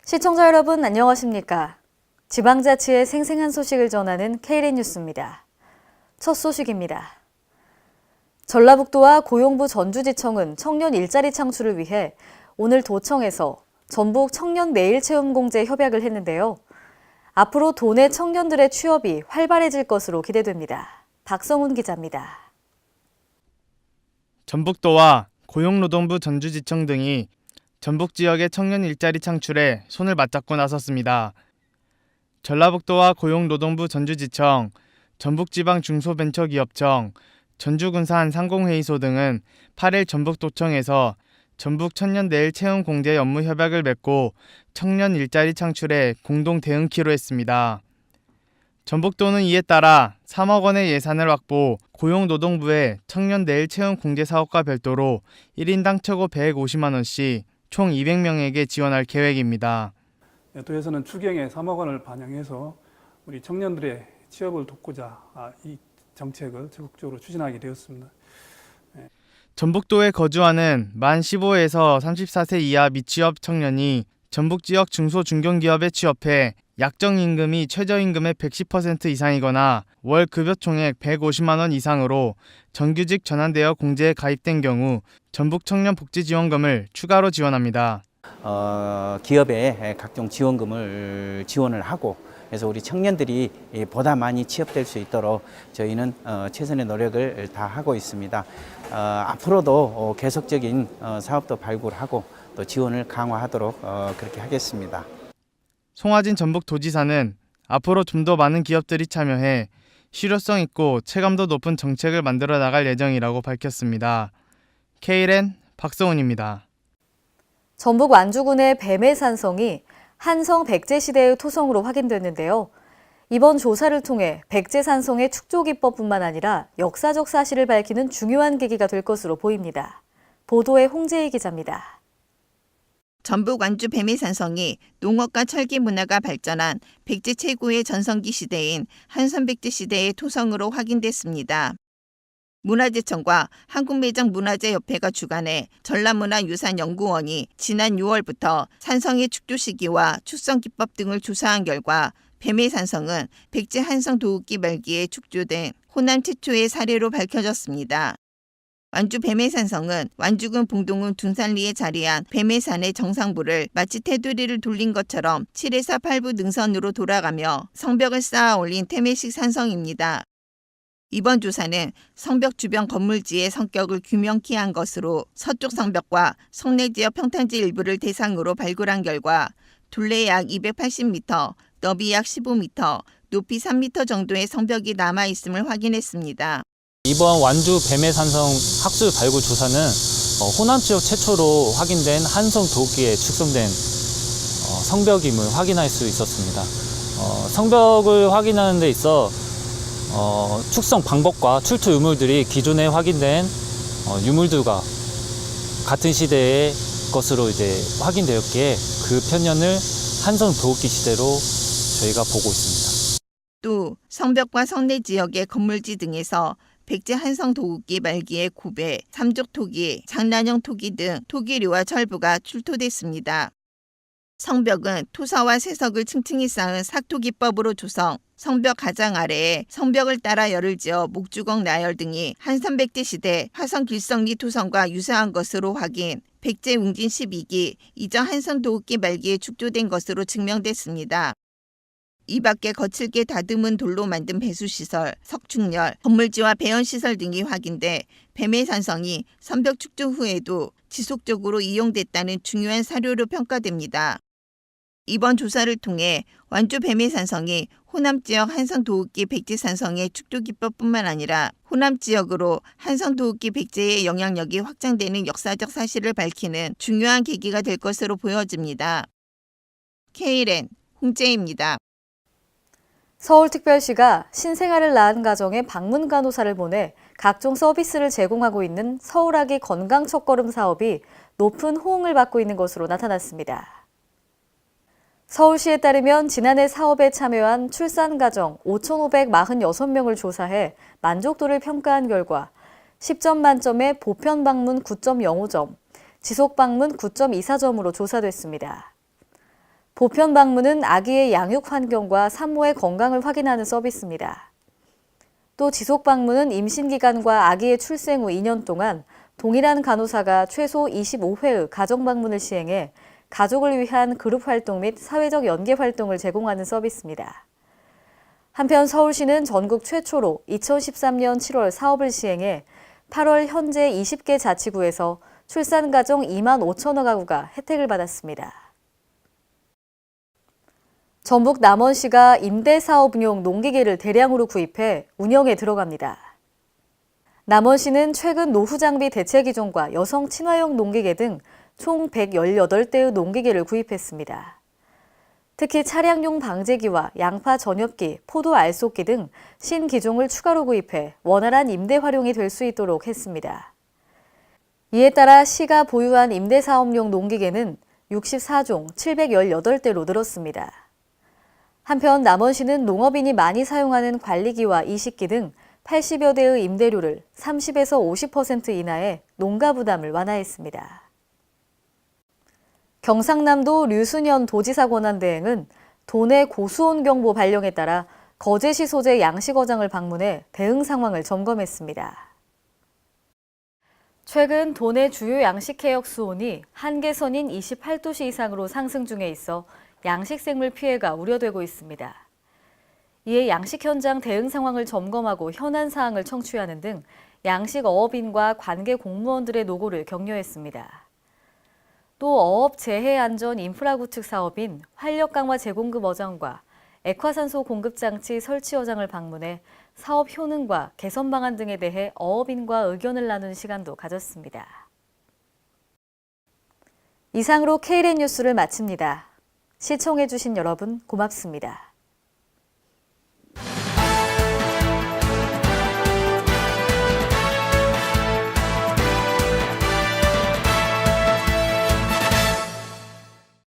시청자 여러분 안녕하십니까? 지방자치의 생생한 소식을 전하는 KLN 뉴스입니다. 첫 소식입니다. 전라북도와 고용부 전주지청은 청년 일자리 창출을 위해 오늘 도청에서 전북 청년 내일채움공제 협약을 했는데요. 앞으로 도내 청년들의 취업이 활발해질 것으로 기대됩니다. 박성훈 기자입니다. 전북도와 고용노동부 전주지청 등이 전북 지역의 청년 일자리 창출에 손을 맞잡고 나섰습니다. 전라북도와 고용노동부 전주지청, 전북지방중소벤처기업청, 전주군사한상공회의소 등은 8일 전북도청에서 전북 청년 내일 채용 공제 업무 협약을 맺고 청년 일자리 창출에 공동 대응키로 했습니다. 전북도는 이에 따라 3억 원의 예산을 확보, 고용노동부에 청년 내일 채용 공제 사업과 별도로 1인당 최고 150만 원씩 총 200명에게 지원할 계획입니다. 도에서는 추경에 3억 원을 반영해서 우리 청년들의 취업을 돕고자 이 정책을 적극적으로 추진하게 되었습니다. 전북도에 거주하는 만 15에서 34세 이하 미취업 청년이 전북 지역 중소 중견기업에 취업해 약정 임금이 최저임금의 110% 이상이거나 월 급여 총액 150만 원 이상으로 정규직 전환되어 공제에 가입된 경우 전북 청년 복지지원금을 추가로 지원합니다. 기업에 각종 지원금을 지원을 하고 그래서 우리 청년들이 보다 많이 취업될 수 있도록 저희는 최선의 노력을 다 하고 있습니다. 앞으로도 계속적인 사업도 발굴하고 또 지원을 강화하도록 그렇게 하겠습니다. 송하진 전북도지사는 앞으로 좀 더 많은 기업들이 참여해 실효성 있고 체감도 높은 정책을 만들어 나갈 예정이라고 밝혔습니다. KLN 박성훈입니다. 전북 완주군의 뱀해산성이 한성 백제시대의 토성으로 확인됐는데요. 이번 조사를 통해 백제산성의 축조기법뿐만 아니라 역사적 사실을 밝히는 중요한 계기가 될 것으로 보입니다. 보도에 홍재희 기자입니다. 전북 완주 뱀해산성이 농업과 철기 문화가 발전한 백제 최고의 전성기 시대인 한성백제 시대의 토성으로 확인됐습니다. 문화재청과 한국매장문화재협회가 주관해 전라문화유산연구원이 지난 6월부터 산성의 축조 시기와 축성 기법 등을 조사한 결과 뱀해산성은 백제 한성 도읍기 말기에 축조된 호남 최초의 사례로 밝혀졌습니다. 완주 뱀해산성은 완주군 봉동군 둔산리에 자리한 뱀해산의 정상부를 마치 테두리를 돌린 것처럼 7에서 8부 능선으로 돌아가며 성벽을 쌓아 올린 태매식 산성입니다. 이번 조사는 성벽 주변 건물지의 성격을 규명케 한 것으로 서쪽 성벽과 성내 지역 평탄지 일부를 대상으로 발굴한 결과 둘레 약 280m, 너비 약 15m, 높이 3m 정도의 성벽이 남아있음을 확인했습니다. 이번 완주 뱀해산성 학술 발굴 조사는 호남 지역 최초로 확인된 한성 도읍기에 축성된 성벽임을 확인할 수 있었습니다. 성벽을 확인하는 데 있어 축성 방법과 출토 유물들이 기존에 확인된 유물들과 같은 시대의 것으로 이제 확인되었기에 그 편년을 한성 도읍기 시대로 저희가 보고 있습니다. 또 성벽과 성내 지역의 건물지 등에서 백제 한성 도읍기 말기의 고배, 삼족 토기, 장난형 토기 등 토기류와 철부가 출토됐습니다. 성벽은 토사와 세석을 층층이 쌓은 삭토기법으로 조성, 성벽 가장 아래에 성벽을 따라 열을 지어 목주걱 나열 등이 한성백제 시대 화성 길성리 토성과 유사한 것으로 확인, 백제 웅진 12기 이전 한성 도읍기 말기에 축조된 것으로 증명됐습니다. 이 밖에 거칠게 다듬은 돌로 만든 배수시설, 석축열, 건물지와 배연시설 등이 확인돼 뱀해산성이 성벽 축조 후에도 지속적으로 이용됐다는 중요한 사료로 평가됩니다. 이번 조사를 통해 완주 뱀해산성이 호남 지역 한성 도읍기 백제산성의 축조 기법뿐만 아니라 호남 지역으로 한성 도읍기 백제의 영향력이 확장되는 역사적 사실을 밝히는 중요한 계기가 될 것으로 보여집니다. KLN 홍재희입니다. 서울특별시가 신생아를 낳은 가정에 방문 간호사를 보내 각종 서비스를 제공하고 있는 서울아기 건강 첫걸음 사업이 높은 호응을 받고 있는 것으로 나타났습니다. 서울시에 따르면 지난해 사업에 참여한 출산가정 5,546명을 조사해 만족도를 평가한 결과 10점 만점에 보편 방문 9.05점, 지속 방문 9.24점으로 조사됐습니다. 보편 방문은 아기의 양육 환경과 산모의 건강을 확인하는 서비스입니다. 또 지속 방문은 임신 기간과 아기의 출생 후 2년 동안 동일한 간호사가 최소 25회의 가정 방문을 시행해 가족을 위한 그룹 활동 및 사회적 연계 활동을 제공하는 서비스입니다. 한편 서울시는 전국 최초로 2013년 7월 사업을 시행해 8월 현재 20개 자치구에서 출산가정 2만 5천여 가구가 혜택을 받았습니다. 전북 남원시가 임대사업용 농기계를 대량으로 구입해 운영에 들어갑니다. 남원시는 최근 노후장비 대체 기종과 여성 친화용 농기계 등 총 118대의 농기계를 구입했습니다. 특히 차량용 방제기와 양파 전엽기, 포도 알속기 등 신기종을 추가로 구입해 원활한 임대 활용이 될 수 있도록 했습니다. 이에 따라 시가 보유한 임대사업용 농기계는 64종 718대로 늘었습니다. 한편 남원시는 농업인이 많이 사용하는 관리기와 이식기 등 80여 대의 임대료를 30에서 50% 인하해 농가 부담을 완화했습니다. 경상남도 류순현 도지사 권한대행은 도내 고수온 경보 발령에 따라 거제시 소재 양식어장을 방문해 대응 상황을 점검했습니다. 최근 도내 주요 양식해역 수온이 한계선인 28도씨 이상으로 상승 중에 있어 양식생물 피해가 우려되고 있습니다. 이에 양식 현장 대응 상황을 점검하고 현안 사항을 청취하는 등 양식 어업인과 관계 공무원들의 노고를 격려했습니다. 또 어업 재해 안전 인프라 구축 사업인 활력 강화 제공급 어장과 액화산소 공급 장치 설치 어장을 방문해 사업 효능과 개선 방안 등에 대해 어업인과 의견을 나눈 시간도 가졌습니다. 이상으로 KLN 뉴스를 마칩니다. 시청해주신 여러분 고맙습니다.